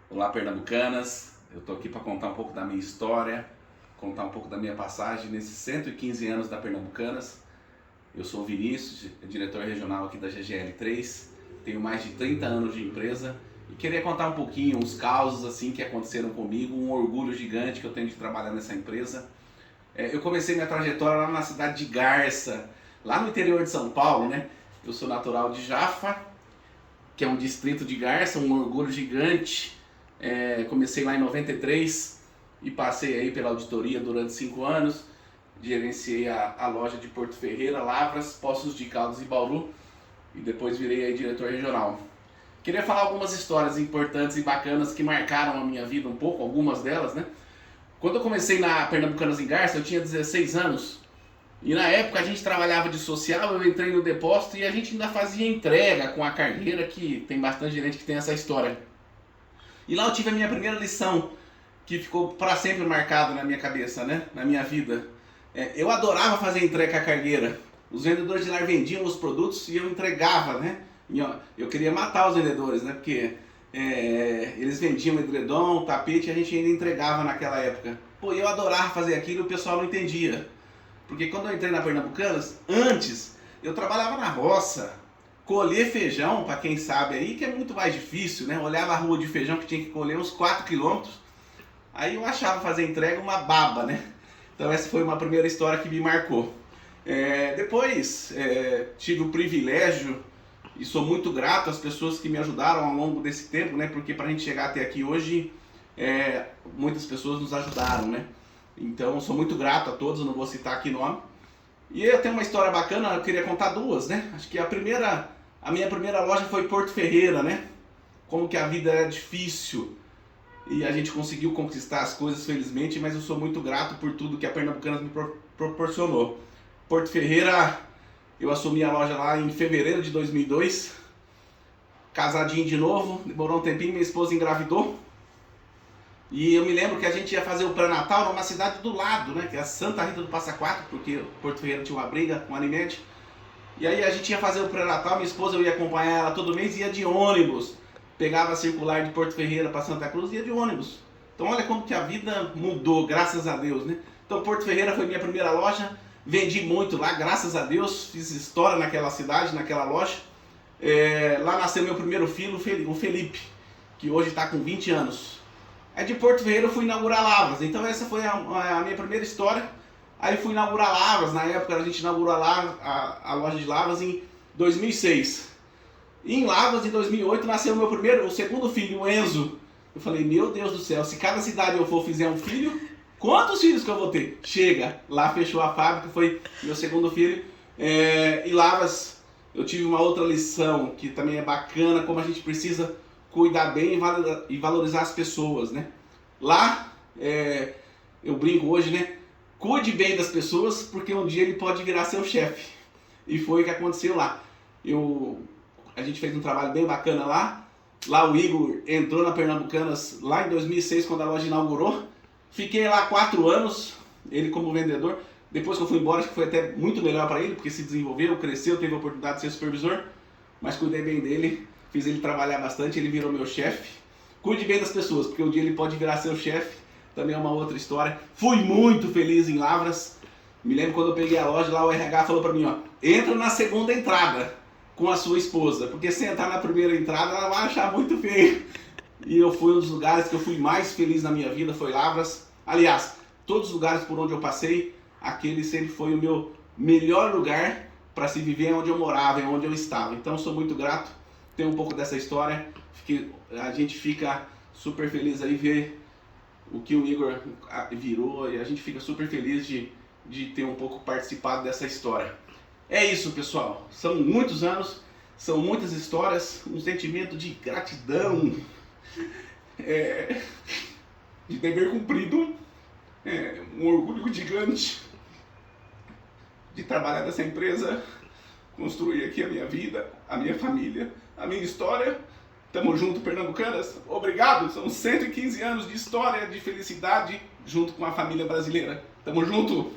Olá, pernambucanas. Eu estou aqui para contar um pouco da minha história, contar um pouco da minha passagem nesses 115 anos da Pernambucanas. Eu sou o Vinícius, diretor regional aqui da GGL3, tenho mais de 30 anos de empresa e queria contar um pouquinho, uns causos assim que aconteceram comigo, um orgulho gigante que eu tenho de trabalhar nessa empresa. Eu comecei minha trajetória lá na cidade de Garça, lá no interior de São Paulo, né? Eu sou natural de Jafa, que é um distrito de Garça, um orgulho gigante. Comecei lá em 93 e passei aí pela auditoria durante 5 anos, gerenciei a loja de Porto Ferreira, Lavras, Poços de Caldas e Bauru e depois virei aí diretor regional. Queria falar algumas histórias importantes e bacanas que marcaram a minha vida um pouco, algumas delas, né? Quando eu comecei na Pernambucanas em Garça, eu tinha 16 anos e na época a gente trabalhava de social, eu entrei no depósito e a gente ainda fazia entrega com a cargueira, que tem bastante gente que tem essa história. E lá eu tive a minha primeira lição, que ficou para sempre marcada na minha cabeça, né? Na minha vida. Eu adorava fazer entrega com a cargueira. Os vendedores de lá vendiam os produtos e eu entregava, né? E, ó, eu queria matar os vendedores, né? Porque eles vendiam edredom, tapete e a gente ainda entregava naquela época. Pô, eu adorava fazer aquilo e o pessoal não entendia. Porque quando eu entrei na Pernambucanas, antes eu trabalhava na roça, colher feijão, para quem sabe aí, que é muito mais difícil, né? Olhava a rua de feijão que tinha que colher uns 4 quilômetros, aí eu achava fazer entrega uma baba, né? Então essa foi uma primeira história que me marcou. Depois tive o privilégio e sou muito grato às pessoas que me ajudaram ao longo desse tempo, né? Porque para a gente chegar até aqui hoje, muitas pessoas nos ajudaram, né? Então sou muito grato a todos, eu não vou citar aqui nome. E eu tenho uma história bacana, eu queria contar duas, né? Acho que a minha primeira loja foi Porto Ferreira, né? Como que a vida era difícil e a gente conseguiu conquistar as coisas, felizmente, mas eu sou muito grato por tudo que a Pernambucanas me proporcionou. Porto Ferreira, eu assumi a loja lá em fevereiro de 2002, casadinho de novo, demorou um tempinho, minha esposa engravidou. E eu me lembro que a gente ia fazer o pré-natal numa cidade do lado, né? Que é a Santa Rita do Passa Quatro, porque Porto Ferreira tinha uma briga com a Animed. E aí a gente ia fazer o pré-natal, minha esposa, eu ia acompanhar ela todo mês, ia de ônibus. Pegava a circular de Porto Ferreira para Santa Cruz e ia de ônibus. Então olha como que a vida mudou, graças a Deus, né? Então Porto Ferreira foi minha primeira loja, vendi muito lá, graças a Deus, fiz história naquela cidade, naquela loja. Lá nasceu meu primeiro filho, o Felipe, que hoje está com 20 anos. Aí de Porto Ferreira eu fui inaugurar Lavras, então essa foi a minha primeira história. Aí fui inaugurar Lavras, na época a gente inaugurou a loja de Lavras em 2006. E em Lavras, em 2008, nasceu o segundo filho, o Enzo. Eu falei, meu Deus do céu, se cada cidade eu for fizer um filho, quantos filhos que eu vou ter? Chega, lá fechou a fábrica, foi meu segundo filho. E Lavras, eu tive uma outra lição, que também é bacana, como a gente precisa cuidar bem e valorizar as pessoas, né? Lá, eu brinco hoje, né? Cuide bem das pessoas, porque um dia ele pode virar seu chefe. E foi o que aconteceu lá. A gente fez um trabalho bem bacana lá. Lá o Igor entrou na Pernambucanas lá em 2006, quando a loja inaugurou. Fiquei lá 4 anos, ele como vendedor. Depois que eu fui embora, acho que foi até muito melhor para ele, porque se desenvolveu, cresceu, teve a oportunidade de ser supervisor. Mas cuidei bem dele, fiz ele trabalhar bastante, ele virou meu chefe. Cuide bem das pessoas, porque um dia ele pode virar seu chefe. Também é uma outra história. Fui muito feliz em Lavras. Me lembro quando eu peguei a loja, lá o RH falou para mim, ó, entra na segunda entrada com a sua esposa, porque se entrar na primeira entrada ela vai achar muito feio. E eu fui um dos lugares que eu fui mais feliz na minha vida, foi Lavras. Aliás, todos os lugares por onde eu passei, aquele sempre foi o meu melhor lugar para se viver, onde eu morava, onde eu estava. Então sou muito grato, tenho um pouco dessa história, a gente fica super feliz aí ver o que o Igor virou e a gente fica super feliz de ter um pouco participado dessa história. É isso, pessoal. São muitos anos, são muitas histórias, um sentimento de gratidão, de dever cumprido, um orgulho gigante de trabalhar nessa empresa, construir aqui a minha vida, a minha família, a minha história. Tamo junto, Pernambucanas. Obrigado. São 115 anos de história, de felicidade, junto com a família brasileira. Tamo junto.